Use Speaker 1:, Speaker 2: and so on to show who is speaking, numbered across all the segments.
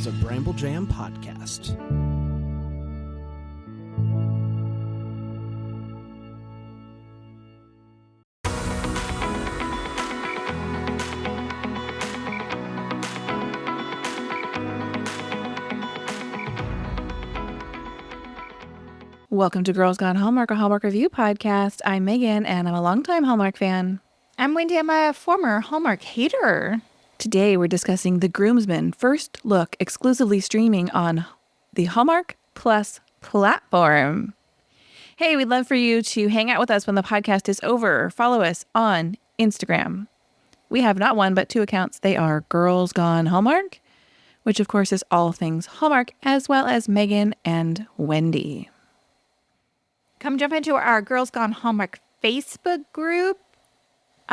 Speaker 1: is a Bramble Jam podcast.
Speaker 2: Welcome to Girls Gone Hallmark, a Hallmark review podcast. I'm Megan, and I'm a longtime Hallmark fan.
Speaker 3: I'm Wendy. I'm a former Hallmark hater.
Speaker 2: Today, we're discussing The Groomsmen, first look, exclusively streaming on the Hallmark Plus platform. Hey, we'd love for you to hang out with us when the podcast is over. Follow us on Instagram. We have not one, but two accounts. They are Girls Gone Hallmark, which of course is all things Hallmark, as well as Megan and Wendy.
Speaker 3: Come jump into our Girls Gone Hallmark Facebook group.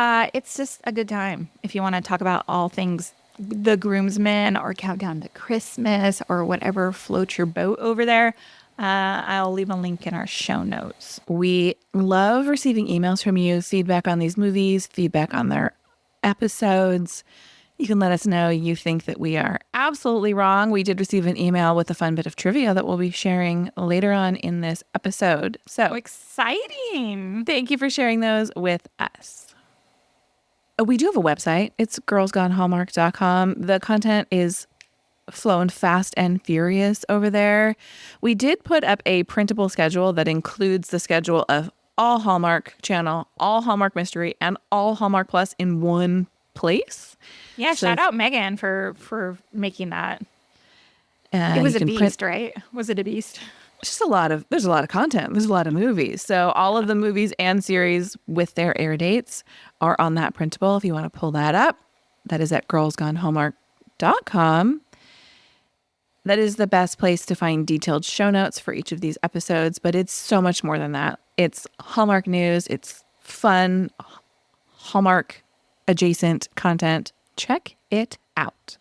Speaker 3: It's just a good time if you want to talk about all things The Groomsmen or Countdown to Christmas or whatever floats your boat over there. I'll leave a link in our show notes.
Speaker 2: We love receiving emails from you, feedback on these movies, feedback on their episodes. You can let us know you think that we are absolutely wrong. We did receive an email with a fun bit of trivia that we'll be sharing later on in this episode. So
Speaker 3: exciting.
Speaker 2: Thank you for sharing those with us. We do have a website. It's girlsgonehallmark.com. The content is flowing fast and furious over there. We did put up a printable schedule that includes the schedule of all Hallmark Channel, all Hallmark Mystery, and all Hallmark Plus in one place.
Speaker 3: Yeah,
Speaker 2: So
Speaker 3: shout out Megan for making that. It was a beast, right? Was it a beast?
Speaker 2: There's a lot of content. There's a lot of movies. So all of the movies and series with their air dates are on that printable. If you want to pull that up, that is at girlsgonehallmark.com. That is the best place to find detailed show notes for each of these episodes, but it's so much more than that. It's Hallmark news. It's fun, Hallmark adjacent content. Check it out.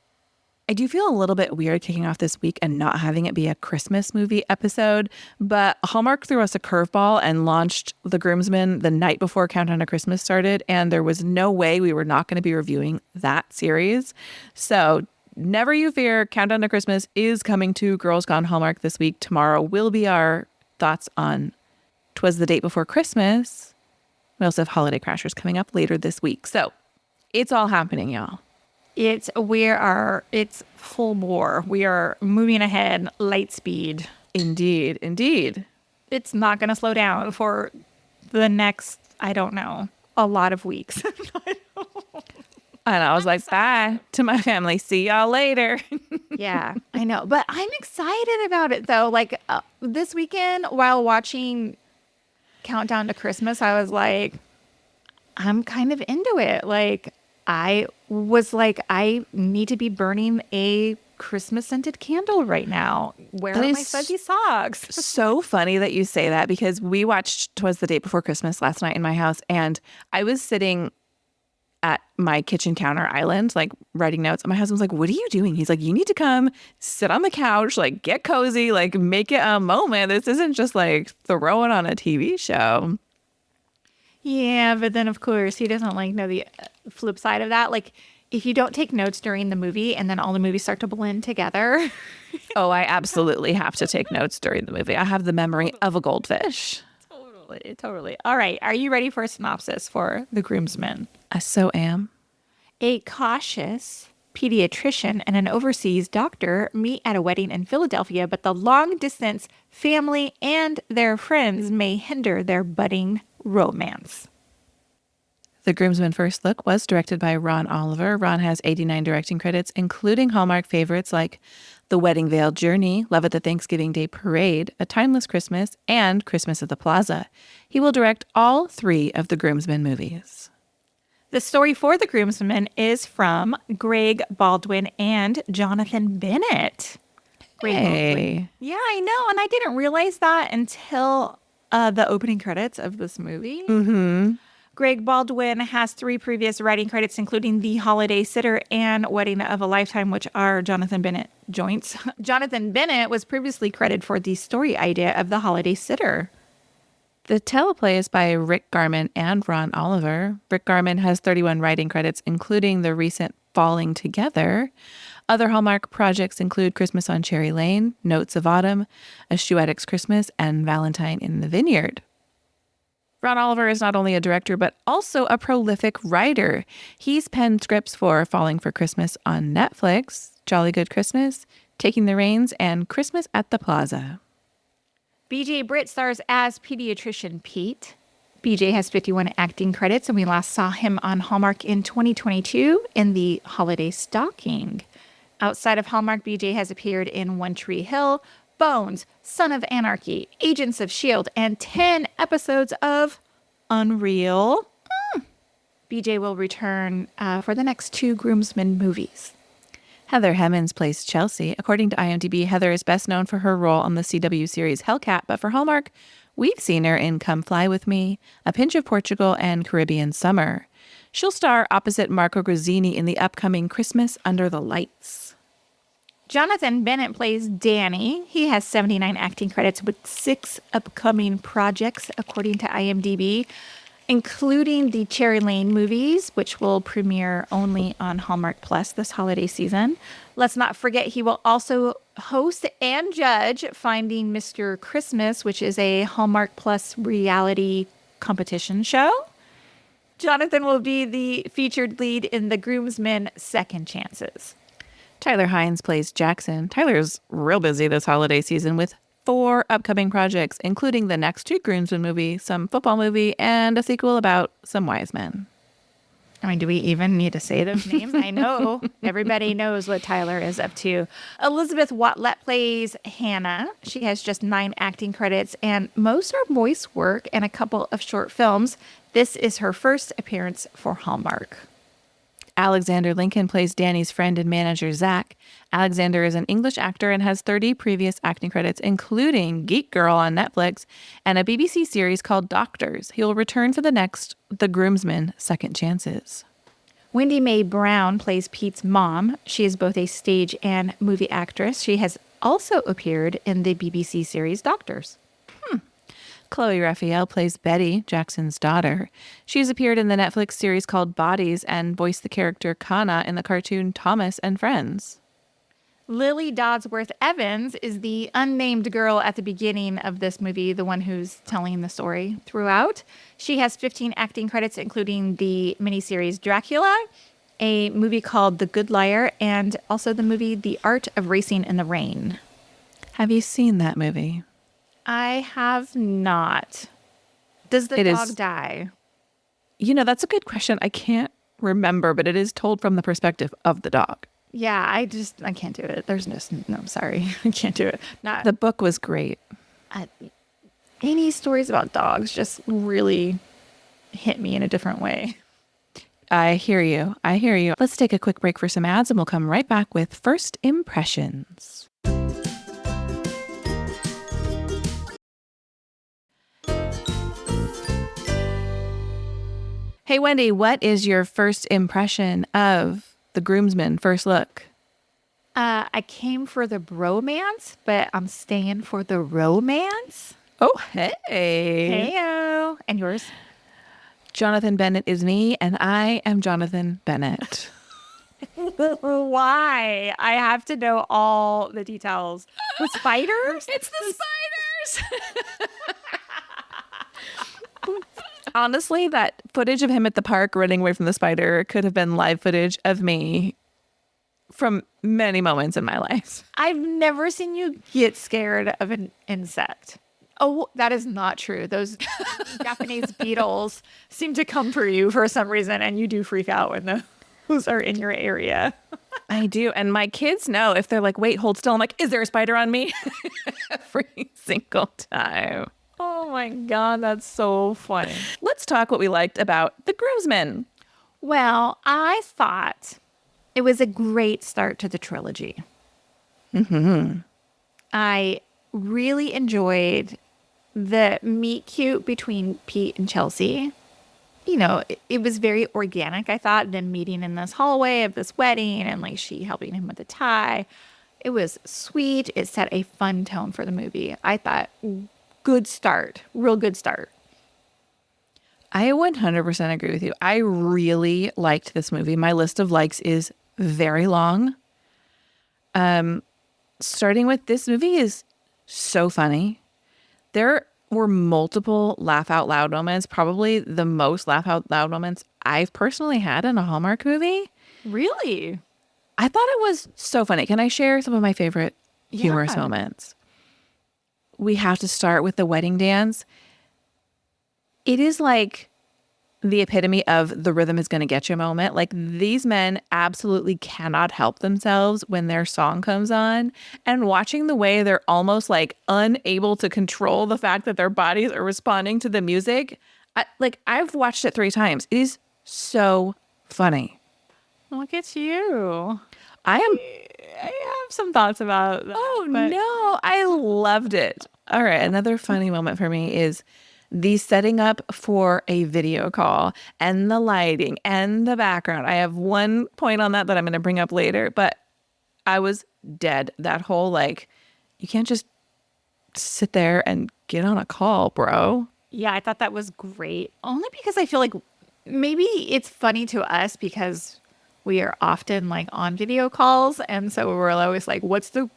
Speaker 2: I do feel a little bit weird kicking off this week and not having it be a Christmas movie episode, but Hallmark threw us a curveball and launched The Groomsmen the night before Countdown to Christmas started, and there was no way we were not going to be reviewing that series. So never you fear, Countdown to Christmas is coming to Girls Gone Hallmark this week. Tomorrow will be our thoughts on 'Twas the Date Before Christmas. We also have Holiday Crashers coming up later this week. So it's all happening, y'all.
Speaker 3: It's full bore. We are moving ahead, light speed.
Speaker 2: Indeed, indeed.
Speaker 3: It's not going to slow down for the next, I don't know, a lot of weeks.
Speaker 2: And I was like, bye to my family. See y'all later.
Speaker 3: Yeah, I know. But I'm excited about it, though. Like this weekend, while watching Countdown to Christmas, I was like, I'm kind of into it. Like, I was like, I need to be burning a Christmas scented candle right now. Where are my fuzzy socks?
Speaker 2: So funny that you say that, because we watched 'Twas the Date Before Christmas last night in my house, and I was sitting at my kitchen counter island, like writing notes. And my husband's like, what are you doing? He's like, you need to come sit on the couch, like get cozy, like make it a moment. This isn't just like throwing on a TV show.
Speaker 3: Yeah, but then of course he doesn't like know the flip side of that. Like if you don't take notes during the movie and then all the movies start to blend together.
Speaker 2: Oh, I absolutely have to take notes during the movie. I have the memory of a goldfish.
Speaker 3: Totally. All right. Are you ready for a synopsis for The Groomsmen?
Speaker 2: I so am.
Speaker 3: A cautious pediatrician and an overseas doctor meet at a wedding in Philadelphia, but the long-distance family and their friends may hinder their budding romance.
Speaker 2: The Groomsmen First Look was directed by Ron Oliver. Ron has 89 directing credits, including Hallmark favorites like The Wedding Veil Journey, Love at the Thanksgiving Day Parade, A Timeless Christmas, and Christmas at the Plaza. He will direct all 3 of the Groomsmen movies.
Speaker 3: The story for The Groomsmen is from Greg Baldwin and Jonathan Bennett.
Speaker 2: Hey.
Speaker 3: Yeah, I know. And I didn't realize that until the opening credits of this movie.
Speaker 2: Mm-hmm.
Speaker 3: Greg Baldwin has 3 previous writing credits, including The Holiday Sitter and Wedding of a Lifetime, which are Jonathan Bennett joints. Jonathan Bennett was previously credited for the story idea of The Holiday Sitter.
Speaker 2: The teleplay is by Rick Garman and Ron Oliver. Rick Garman has 31 writing credits, including the recent Falling Together. Other Hallmark projects include Christmas on Cherry Lane, Notes of Autumn, A Shoe Addict's Christmas, and Valentine in the Vineyard. Ron Oliver is not only a director, but also a prolific writer. He's penned scripts for Falling for Christmas on Netflix, Jolly Good Christmas, Taking the Reins, and Christmas at the Plaza.
Speaker 3: BJ Britt stars as pediatrician Pete. BJ has 51 acting credits, and we last saw him on Hallmark in 2022 in The Holiday Stocking. Outside of Hallmark, BJ has appeared in One Tree Hill, Bones, Son of Anarchy, Agents of S.H.I.E.L.D., and 10 episodes of Unreal. BJ will return for the next 2 Groomsmen movies.
Speaker 2: Heather Hemmons plays Chelsea. According to IMDb, Heather is best known for her role on the CW series Hellcat, but for Hallmark, we've seen her in Come Fly With Me, A Pinch of Portugal, and Caribbean Summer. She'll star opposite Marco Grazzini in the upcoming Christmas Under the Lights.
Speaker 3: Jonathan Bennett plays Danny. He has 79 acting credits with 6 upcoming projects, according to IMDb, including the Cherry Lane movies, which will premiere only on Hallmark Plus this holiday season. Let's not forget he will also host and judge Finding Mr. Christmas, which is a Hallmark Plus reality competition show. Jonathan will be the featured lead in The Groomsmen Second Chances.
Speaker 2: Tyler Hines plays Jackson. Tyler's real busy this holiday season with 4 upcoming projects, including the next 2 Groomsmen movie, some football movie, and a sequel about some wise men.
Speaker 3: I mean, do we even need to say those names? I know everybody knows what Tyler is up to. Elizabeth Watlett plays Hannah. She has just 9 acting credits, and most are voice work and a couple of short films. This is her first appearance for Hallmark.
Speaker 2: Alexander Lincoln plays Danny's friend and manager, Zach. Alexander is an English actor and has 30 previous acting credits, including Geek Girl on Netflix and a BBC series called Doctors. He will return for the next The Groomsmen Second Chances.
Speaker 3: Wendy Mae Brown plays Pete's mom. She is both a stage and movie actress. She has also appeared in the BBC series Doctors.
Speaker 2: Chloe Raphael plays Betty, Jackson's daughter. She's appeared in the Netflix series called Bodies and voiced the character Kana in the cartoon Thomas and Friends.
Speaker 3: Lily Dodsworth Evans is the unnamed girl at the beginning of this movie, the one who's telling the story throughout. She has 15 acting credits, including the miniseries Dracula, a movie called The Good Liar, and also the movie The Art of Racing in the Rain.
Speaker 2: Have you seen that movie?
Speaker 3: I have not. Does the dog die?
Speaker 2: You know, that's a good question. I can't remember, but it is told from the perspective of the dog.
Speaker 3: Yeah, I can't do it. I'm sorry. I can't do it.
Speaker 2: The book was great.
Speaker 3: Any stories about dogs just really hit me in a different way.
Speaker 2: I hear you. Let's take a quick break for some ads and we'll come right back with First Impressions. Hey, Wendy, what is your first impression of The Groomsmen First Look?
Speaker 3: I came for the bromance, but I'm staying for the romance.
Speaker 2: Oh, hey.
Speaker 3: Heyo. And yours?
Speaker 2: Jonathan Bennett is me, and I am Jonathan Bennett.
Speaker 3: Why? I have to know all the details. The spiders?
Speaker 2: It's the spiders! Honestly, that footage of him at the park running away from the spider could have been live footage of me from many moments in my life.
Speaker 3: I've never seen you get scared of an insect. Oh, that is not true. Those Japanese beetles seem to come for you for some reason, and you do freak out when those are in your area.
Speaker 2: I do. And my kids know if they're like, wait, hold still. I'm like, is there a spider on me? Every single time.
Speaker 3: Oh my God, that's so funny.
Speaker 2: Let's talk what we liked about The Groomsmen.
Speaker 3: Well, I thought it was a great start to the trilogy.
Speaker 2: Mm-hmm.
Speaker 3: I really enjoyed the meet cute between Pete and Chelsea. You know, it was very organic, I thought, them meeting in this hallway of this wedding and like she helping him with the tie. It was sweet. It set a fun tone for the movie. I thought, good start, real good start.
Speaker 2: I 100% agree with you. I really liked this movie. My list of likes is very long. Starting with, this movie is so funny. There were multiple laugh out loud moments, probably the most laugh out loud moments I've personally had in a Hallmark movie.
Speaker 3: Really?
Speaker 2: I thought it was so funny. Can I share some of my favorite humorous
Speaker 3: Yeah.
Speaker 2: moments? We have to start with the wedding dance. It is like the epitome of the rhythm is going to get you moment. Like, these men absolutely cannot help themselves when their song comes on, and watching the way they're almost like unable to control the fact that their bodies are responding to the music. I've watched it 3 times. It is so funny.
Speaker 3: Look at you.
Speaker 2: I am.
Speaker 3: I have some thoughts about that.
Speaker 2: Oh
Speaker 3: but-
Speaker 2: no, I loved it. All right, another funny moment for me is the setting up for a video call and the lighting and the background. I have one point on that I'm going to bring up later, but I was dead. That whole, like, you can't just sit there and get on a call, bro.
Speaker 3: Yeah, I thought that was great. Only because I feel like maybe it's funny to us because we are often like on video calls, and so we're always like, what's the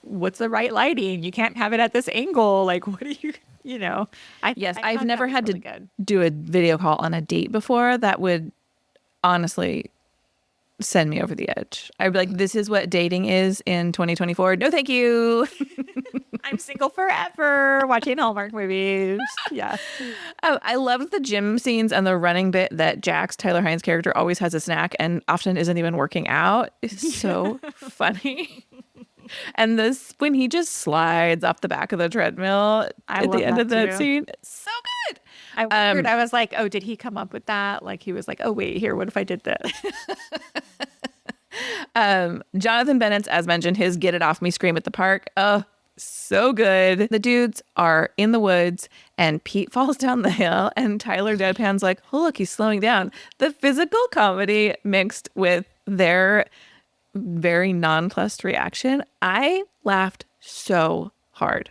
Speaker 3: right lighting? You can't have it at this angle. Like, what do you know?
Speaker 2: Yes,
Speaker 3: I
Speaker 2: I've
Speaker 3: thought
Speaker 2: never
Speaker 3: that was
Speaker 2: had
Speaker 3: really
Speaker 2: to
Speaker 3: good.
Speaker 2: do a video call on a date before. That would honestly send me over the edge. I'd be like, this is what dating is in 2024. No, thank you.
Speaker 3: I'm single forever watching Hallmark movies. Yeah.
Speaker 2: Oh, I loved the gym scenes and the running bit that Jax, Tyler Hines' character, always has a snack and often isn't even working out. It's so funny. And this, when he just slides off the back of the treadmill
Speaker 3: I
Speaker 2: at
Speaker 3: love
Speaker 2: the end
Speaker 3: that
Speaker 2: of that
Speaker 3: too.
Speaker 2: scene, it's so good.
Speaker 3: I wondered, I was like, oh, did he come up with that? Like, he was like, oh, wait, here, what if I did this?
Speaker 2: Jonathan Bennett's, as mentioned, his "Get It Off Me" scream at the park. Oh, so good. The dudes are in the woods and Pete falls down the hill and Tyler deadpans like, oh, look, he's slowing down. The physical comedy mixed with their very nonplussed reaction. I laughed so hard.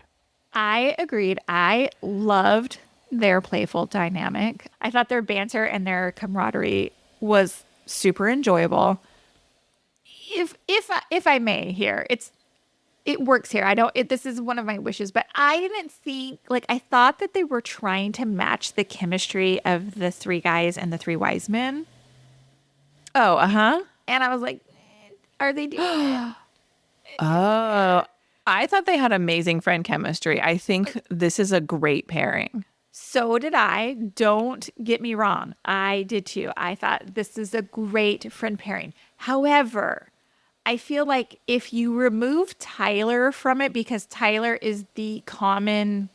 Speaker 3: I agreed. I loved their playful dynamic. I thought their banter and their camaraderie was super enjoyable. If I may here, it works here. I don't this is one of my wishes, but I didn't think, like, I thought that they were trying to match the chemistry of the 3 guys and the 3 wise men.
Speaker 2: Oh, uh-huh.
Speaker 3: And I was like, are they doing it?
Speaker 2: Oh, I thought they had amazing friend chemistry. I think this is a great pairing.
Speaker 3: So did I. Don't get me wrong. I did too. I thought this is a great friend pairing. However, I feel like if you remove Tyler from it, because Tyler is the common,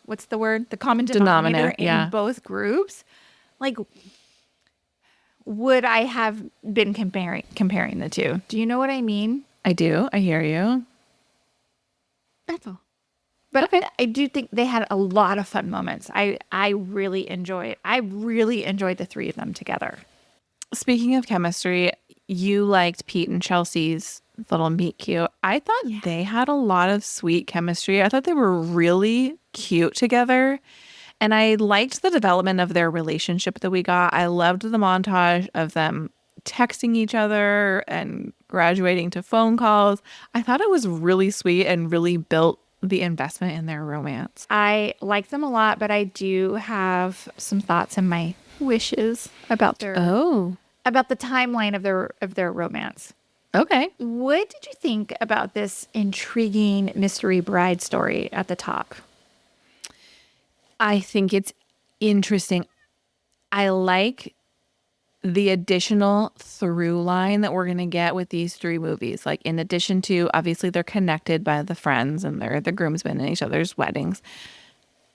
Speaker 3: what's the word? The common denominator in both groups. Like, would I have been comparing the two? Do you know what I mean?
Speaker 2: I do. I hear you.
Speaker 3: That's all. But I do think they had a lot of fun moments. I really enjoyed the 3 of them together.
Speaker 2: Speaking of chemistry, you liked Pete and Chelsea's little meet cute. I thought they had a lot of sweet chemistry. I thought they were really cute together. And I liked the development of their relationship that we got. I loved the montage of them texting each other and graduating to phone calls. I thought it was really sweet and really built the investment in their romance.
Speaker 3: I like them a lot, but I do have some thoughts and my wishes about about the timeline of their romance.
Speaker 2: Okay.
Speaker 3: What did you think about this intriguing mystery bride story at the top?
Speaker 2: I think it's interesting. I like the additional through line that we're going to get with these 3 movies. Like, in addition to, obviously, they're connected by the friends and they're the groomsmen in each other's weddings.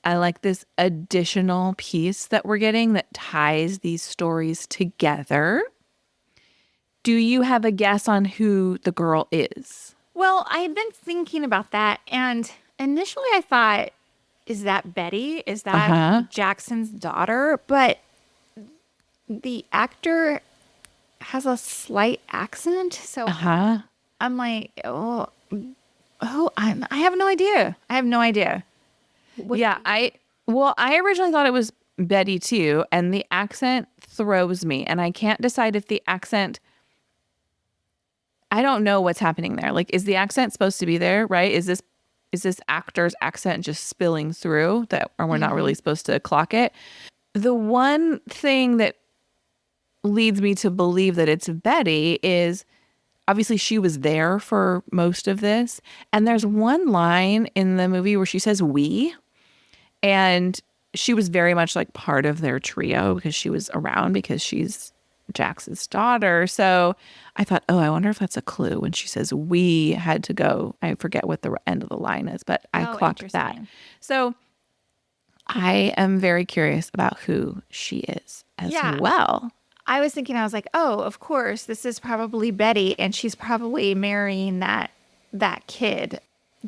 Speaker 2: I like this additional piece that we're getting that ties these stories together. Do you have a guess on who the girl is?
Speaker 3: Well, I had been thinking about that, and initially I thought, is that Betty? Is that Jackson's daughter? But the actor has a slight accent, so I'm like, I have no idea. I have no idea.
Speaker 2: I originally thought it was Betty too, and the accent throws me, and I can't decide if the accent I don't know what's happening there. Like, is the accent supposed to be there, right? Is this actor's accent just spilling through that, or we're not really supposed to clock it? The one thing that leads me to believe that it's Betty is obviously she was there for most of this. And there's one line in the movie where she says we, and she was very much like part of their trio because she was around because she's Jax's daughter. So I thought, oh, I wonder if that's a clue when she says we had to go. I forget what the end of the line is, but I clocked that. So I am very curious about who she is as well.
Speaker 3: I was thinking, I was like, oh, of course, this is probably Betty, and she's probably marrying that kid,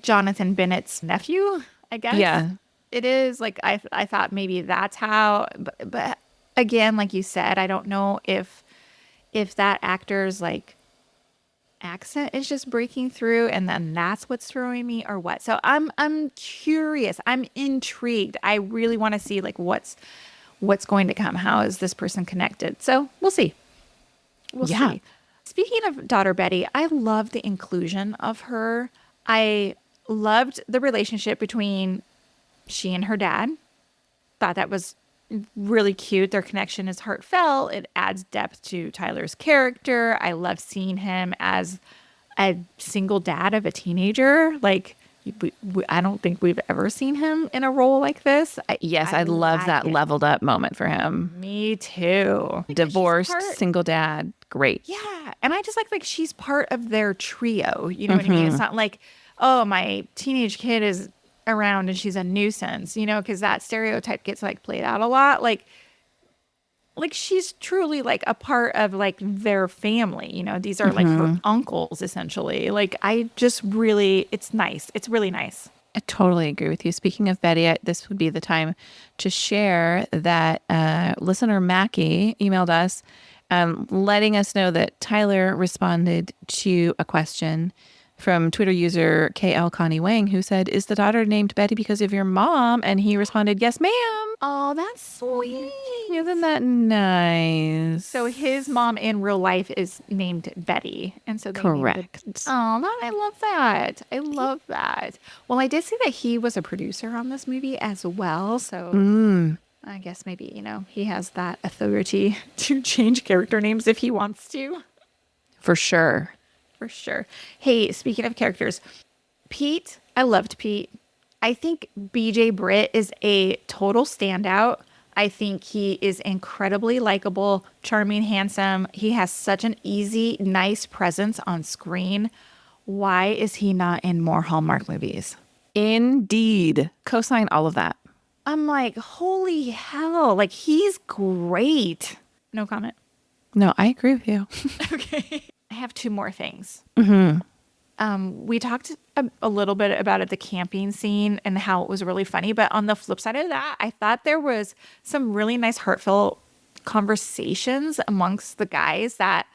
Speaker 3: Jonathan Bennett's nephew, I guess.
Speaker 2: Yeah.
Speaker 3: It is. Like, I thought maybe that's how, but again, like you said, I don't know if that actor's like accent is just breaking through and then that's what's throwing me or what. So I'm curious. I'm intrigued. I really want to see like what's going to come. How is this person connected? So we'll see. We'll see. Speaking of daughter Betty, I love the inclusion of her. I loved the relationship between she and her dad. Thought that was really cute. Their connection is heartfelt. It adds depth to Tyler's character. I love seeing him as a single dad of a teenager. Like, I don't think we've ever seen him in a role like this.
Speaker 2: I love that leveled up moment for him.
Speaker 3: Me too.
Speaker 2: Divorced, single dad. Great.
Speaker 3: Yeah. And I just like she's part of their trio. You know what I mean? It's not like, oh, my teenage kid is around and she's a nuisance, you know, because that stereotype gets like played out a lot. Like she's truly like a part of like their family, you know. These are like her uncles essentially. Like I just really, it's nice. It's really nice.
Speaker 2: I totally agree with you. Speaking of Betty, this would be the time to share that listener Mackie emailed us letting us know that Tyler responded to a question from Twitter user KL Connie Wang, who said, is the daughter named Betty because of your mom? And he responded, yes, ma'am.
Speaker 3: Oh, that's sweet.
Speaker 2: Isn't that nice?
Speaker 3: So his mom in real life is named Betty. And so they
Speaker 2: correct.
Speaker 3: I love that. I love that. Well, I did see that he was a producer on this movie as well. So I guess maybe, you know, he has that authority to change character names if he wants to.
Speaker 2: For sure.
Speaker 3: For sure. Hey, speaking of characters, Pete, I loved Pete. I think BJ Britt is a total standout. I think he is incredibly likable, charming, handsome. He has such an easy, nice presence on screen. Why is he not in more Hallmark movies?
Speaker 2: Indeed. Co-sign all of that.
Speaker 3: I'm like, holy hell. Like, he's great. No comment.
Speaker 2: No, I agree with you.
Speaker 3: Okay. I have two more things.
Speaker 2: Mm-hmm.
Speaker 3: We talked a little bit about it, the camping scene and how it was really funny. But on the flip side of that, I thought there was some really nice heartfelt conversations amongst the guys that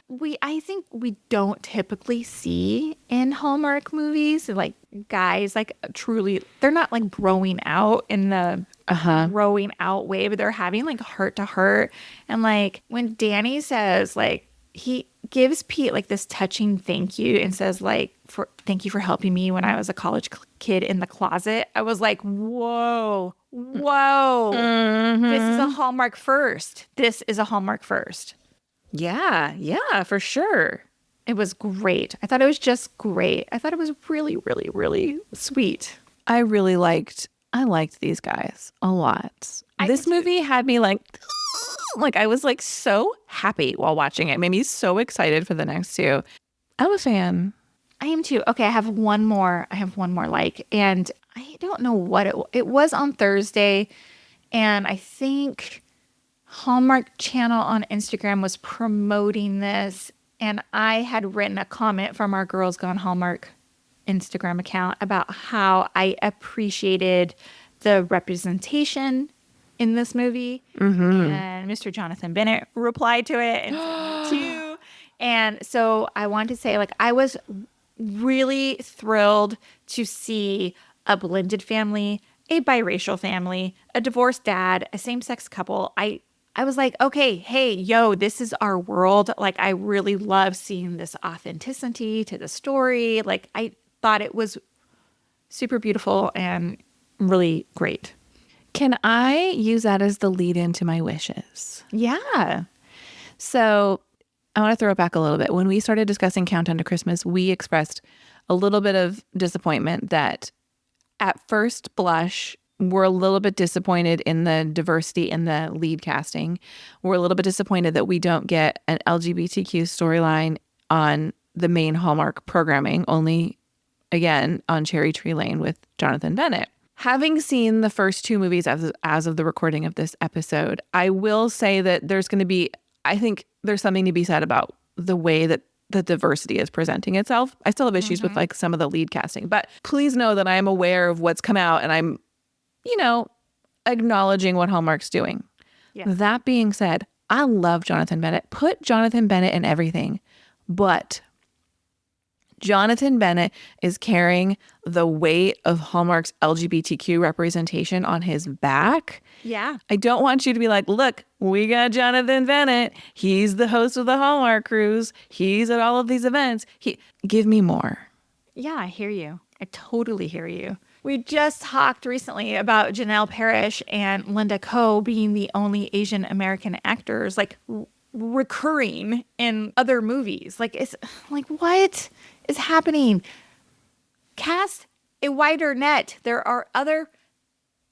Speaker 3: I think we don't typically see in Hallmark movies. Like guys, like truly, they're not like broing out in the growing out way, but they're having like heart to heart. And like when Danny says like, he gives Pete like this touching thank you and says like, thank you for helping me when I was a college kid in the closet. I was like, whoa. This is a Hallmark first. This is a Hallmark first.
Speaker 2: Yeah, for sure.
Speaker 3: It was great. I thought it was just great. I thought it was really, really, really sweet.
Speaker 2: I liked these guys a lot. This movie had me like I was like so happy while watching it. It made me so excited for the next two. I'm a fan.
Speaker 3: I am too. Okay, I have one more like, and I don't know what it was on Thursday, and I think Hallmark Channel on Instagram was promoting this, and I had written a comment from our Girls Gone Hallmark Instagram account about how I appreciated the representation in this movie. And Mr. Jonathan Bennett replied to it and said me too. And so I wanted to say, like, I was really thrilled to see a blended family, a biracial family, a divorced dad, a same-sex couple. I I was like, okay, hey, yo, this is our world. Like, I really love seeing this authenticity to the story. Like, I thought it was super beautiful and really great.
Speaker 2: Can I use that as the lead into my wishes?
Speaker 3: Yeah.
Speaker 2: So I want to throw it back a little bit. When we started discussing Countdown to Christmas, we expressed a little bit of disappointment that at first blush, we're a little bit disappointed in the diversity in the lead casting. We're a little bit disappointed that we don't get an LGBTQ storyline on the main Hallmark programming, only again on Cherry Tree Lane with Jonathan Bennett. Having seen the first two movies as of the recording of this episode, I will say that I think there's something to be said about the way that the diversity is presenting itself. I still have issues with like some of the lead casting, but please know that I am aware of what's come out and I'm, acknowledging what Hallmark's doing.
Speaker 3: Yeah.
Speaker 2: That being said, I love Jonathan Bennett. Put Jonathan Bennett in everything, but Jonathan Bennett is carrying the weight of Hallmark's LGBTQ representation on his back.
Speaker 3: Yeah.
Speaker 2: I don't want you to be like, look, we got Jonathan Bennett. He's the host of the Hallmark Cruise. He's at all of these events. Give me more.
Speaker 3: Yeah, I hear you. I totally hear you. We just talked recently about Janelle Parrish and Linda Coe being the only Asian American actors like recurring in other movies. Like, it's like, what is happening? Cast a wider net. There are other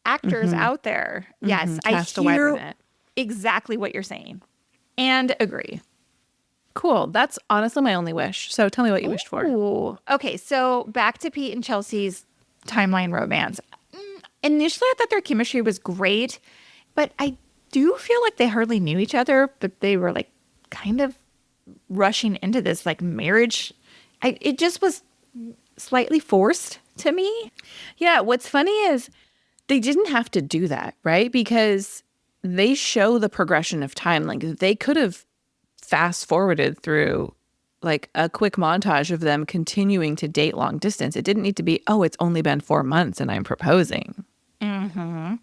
Speaker 3: actors out there. Yes,
Speaker 2: Cast
Speaker 3: I
Speaker 2: a wider
Speaker 3: hear
Speaker 2: net.
Speaker 3: exactly what you're saying and agree.
Speaker 2: Cool. That's honestly my only wish. So tell me what you wished for.
Speaker 3: Ooh. Okay, so back to Pete and Chelsea's timeline romance. Initially, I thought their chemistry was great, but I do feel like they hardly knew each other, but they were like kind of rushing into this like marriage. It just was slightly forced to me.
Speaker 2: Yeah. What's funny is they didn't have to do that, right? Because they show the progression of time. Like they could have fast forwarded through like a quick montage of them continuing to date long distance. It didn't need to be, oh, it's only been 4 months and I'm proposing.
Speaker 3: Yeah,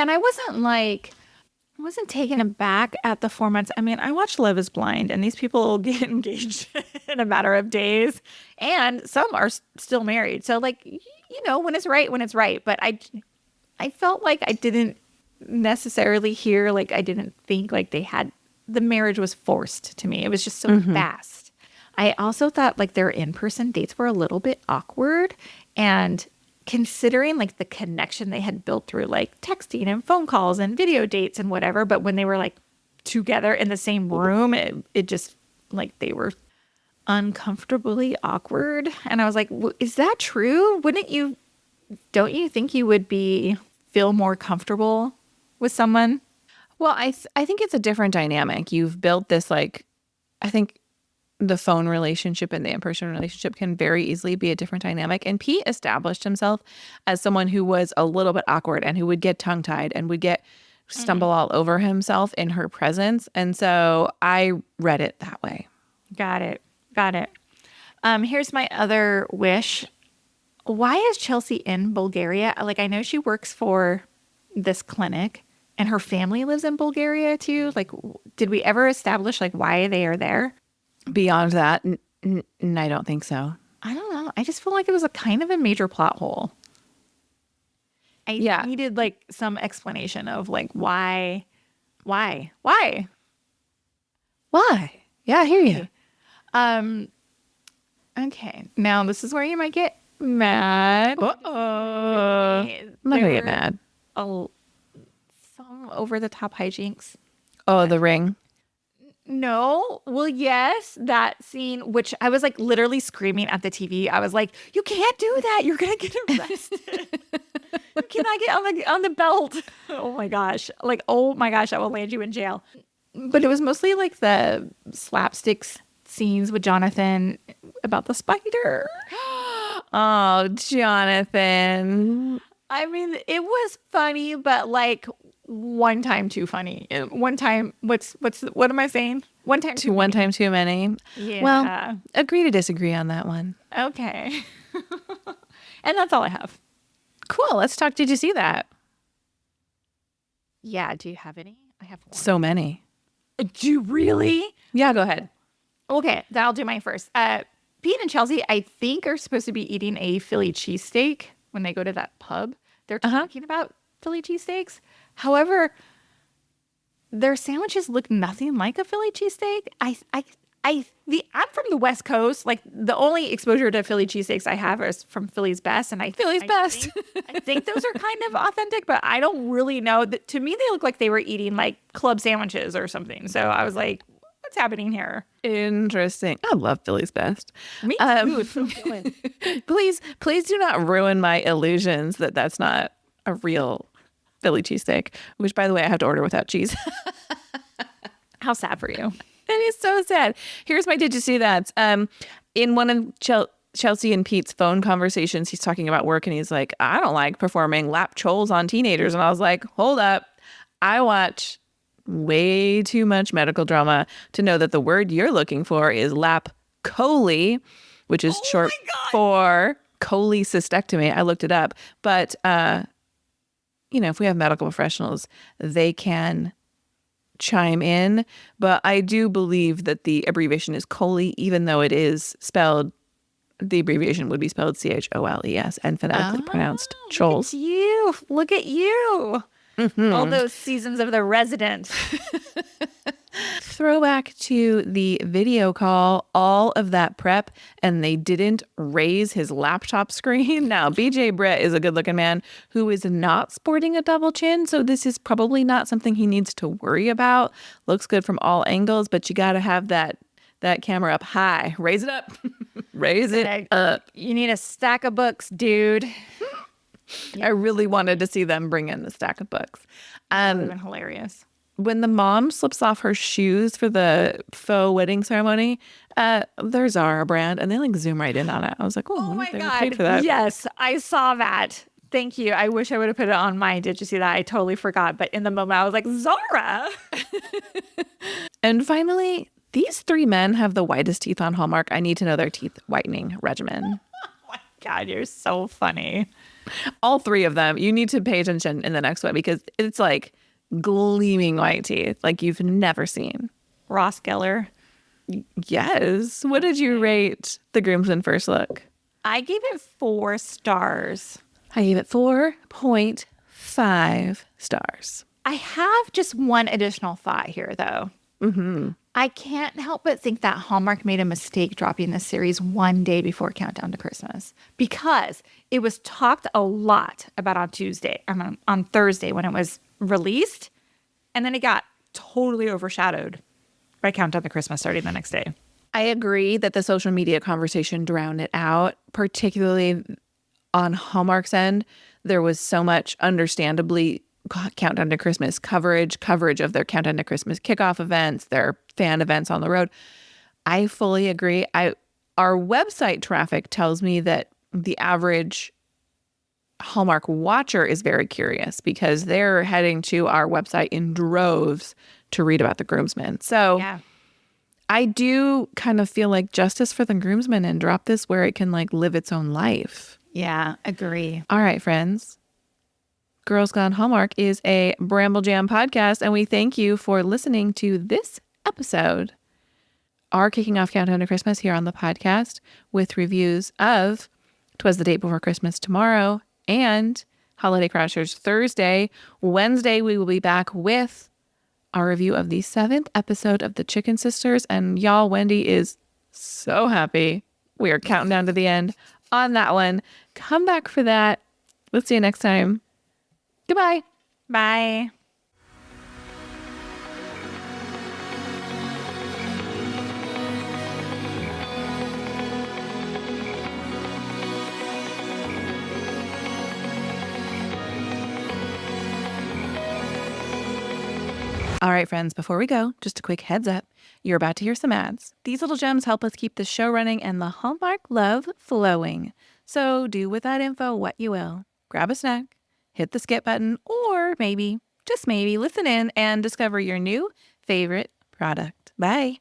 Speaker 3: and I wasn't taken aback at the 4 months. I mean, I watched Love is Blind, and these people get engaged in a matter of days, and some are still married. So, like, when it's right, when it's right. But I felt like I didn't necessarily hear, like, I didn't think like the marriage was forced to me. It was just so fast. I also thought like their in-person dates were a little bit awkward, and considering like the connection they had built through like texting and phone calls and video dates and whatever, but when they were like together in the same room, it just like they were uncomfortably awkward. And I was like, is that true? Don't you think you would feel more comfortable with someone?
Speaker 2: Well, I think it's a different dynamic. You've built this like, I think the phone relationship and the in-person relationship can very easily be a different dynamic. And Pete established himself as someone who was a little bit awkward and who would get tongue-tied and would stumble all over himself in her presence. And so I read it that way.
Speaker 3: Got it. Here's my other wish. Why is Chelsea in Bulgaria? Like, I know she works for this clinic and her family lives in Bulgaria too. Like, did we ever establish like why they are there?
Speaker 2: Beyond that, I don't think so.
Speaker 3: I don't know. I just feel like it was a kind of a major plot hole. I needed like some explanation of like why.
Speaker 2: Yeah, I hear you.
Speaker 3: Okay. Now this is where you might get mad.
Speaker 2: Uh-oh. I'm not gonna get mad.
Speaker 3: Some over the top hijinks.
Speaker 2: Oh, the ring.
Speaker 3: No. Well, yes, that scene, which I was like literally screaming at the TV. I was like, you can't do that. You're going to get arrested. You cannot get on the belt. Oh my gosh. Like, oh my gosh, I will land you in jail. But it was mostly like the slapsticks scenes with Jonathan about the spider.
Speaker 2: Oh, Jonathan.
Speaker 3: I mean, it was funny, but like one time too funny. One time, what am I saying? One time too
Speaker 2: One
Speaker 3: many.
Speaker 2: time too many.
Speaker 3: Yeah.
Speaker 2: Well, agree to disagree on that one.
Speaker 3: Okay. And that's all I have.
Speaker 2: Cool. Let's talk. Did you see that?
Speaker 3: Yeah. Do you have any I have one.
Speaker 2: So many.
Speaker 3: Do you really?
Speaker 2: Yeah, go ahead.
Speaker 3: Okay, then I'll do mine first. Pete and Chelsea, I think, are supposed to be eating a Philly cheesesteak when they go to that pub. They're talking about Philly cheesesteaks. However, their sandwiches look nothing like a Philly cheesesteak. I'm from the West Coast. Like, the only exposure to Philly cheesesteaks I have is from Philly's Best, and I think those are kind of authentic, but I don't really know. To me, they look like they were eating like club sandwiches or something. So I was like, what's happening here?
Speaker 2: Interesting. I love Philly's Best.
Speaker 3: Me too. It's so good.
Speaker 2: Please do not ruin my illusions that that's not a real Philly cheesesteak, which, by the way, I have to order without cheese.
Speaker 3: How sad for you.
Speaker 2: It is so sad. Here's my did you see that? In one of Chelsea and Pete's phone conversations, he's talking about work and he's like, I don't like performing lap choles on teenagers. And I was like, hold up. I watch way too much medical drama to know that the word you're looking for is lap chole, which is short for cholecystectomy. I looked it up. But, if we have medical professionals, they can chime in. But I do believe that the abbreviation is chole, even though it is spelled, the abbreviation would be spelled CHOLES and phonetically pronounced choles.
Speaker 3: Look at you. All those seasons of The Resident.
Speaker 2: Throwback to the video call, all of that prep, and they didn't raise his laptop screen. Now, BJ Brett is a good-looking man who is not sporting a double chin, so this is probably not something he needs to worry about. Looks good from all angles, but you got to have that camera up high. Raise it up. Raise it up.
Speaker 3: You need a stack of books, dude.
Speaker 2: I really wanted to see them bring in the stack of books.
Speaker 3: That would have been hilarious.
Speaker 2: When the mom slips off her shoes for the faux wedding ceremony, there's Zara brand, and they like zoom right in on it. I was like, oh my God, paid for that.
Speaker 3: Yes, I saw that. Thank you. I wish I would have put it on my Did You See That? I totally forgot. But in the moment, I was like, Zara.
Speaker 2: And finally, these three men have the whitest teeth on Hallmark. I need to know their teeth whitening regimen.
Speaker 3: Oh my God, you're so funny.
Speaker 2: All three of them. You need to pay attention in the next one because it's like gleaming white teeth like you've never seen.
Speaker 3: Ross Geller.
Speaker 2: Yes. What did you rate The Groomsmen First Look?
Speaker 3: I gave it 4 stars.
Speaker 2: I gave it 4.5 stars.
Speaker 3: I have just one additional thought here, though. I can't help but think that Hallmark made a mistake dropping this series one day before Countdown to Christmas, because it was talked a lot about on Thursday when it was released, and then it got totally overshadowed by Countdown to Christmas starting the next day.
Speaker 2: I agree that the social media conversation drowned it out, particularly on Hallmark's end. There was so much, understandably, Countdown to Christmas coverage of their Countdown to Christmas kickoff events, their fan events on the road. I fully agree. Our website traffic tells me that the average Hallmark watcher is very curious because they're heading to our website in droves to read about the Groomsmen. So
Speaker 3: Yeah.
Speaker 2: I do kind of feel like justice for the Groomsmen and drop this where it can like live its own life.
Speaker 3: Yeah, agree.
Speaker 2: All right, friends. Girls Gone Hallmark is a Bramble Jam podcast, and we thank you for listening to this episode. Are kicking off Countdown to Christmas here on the podcast with reviews of 'Twas the Day Before Christmas tomorrow and Holiday Crashers Thursday. Wednesday, we will be back with our review of the 7th episode of The Chicken Sisters. And y'all, Wendy is so happy. We are counting down to the end on that one. Come back for that. Let's see you next time. Goodbye.
Speaker 3: Bye.
Speaker 2: All right, friends, before we go, just a quick heads up. You're about to hear some ads. These little gems help us keep the show running and the Hallmark love flowing. So do with that info what you will. Grab a snack, hit the skip button, or maybe, just maybe, listen in and discover your new favorite product. Bye.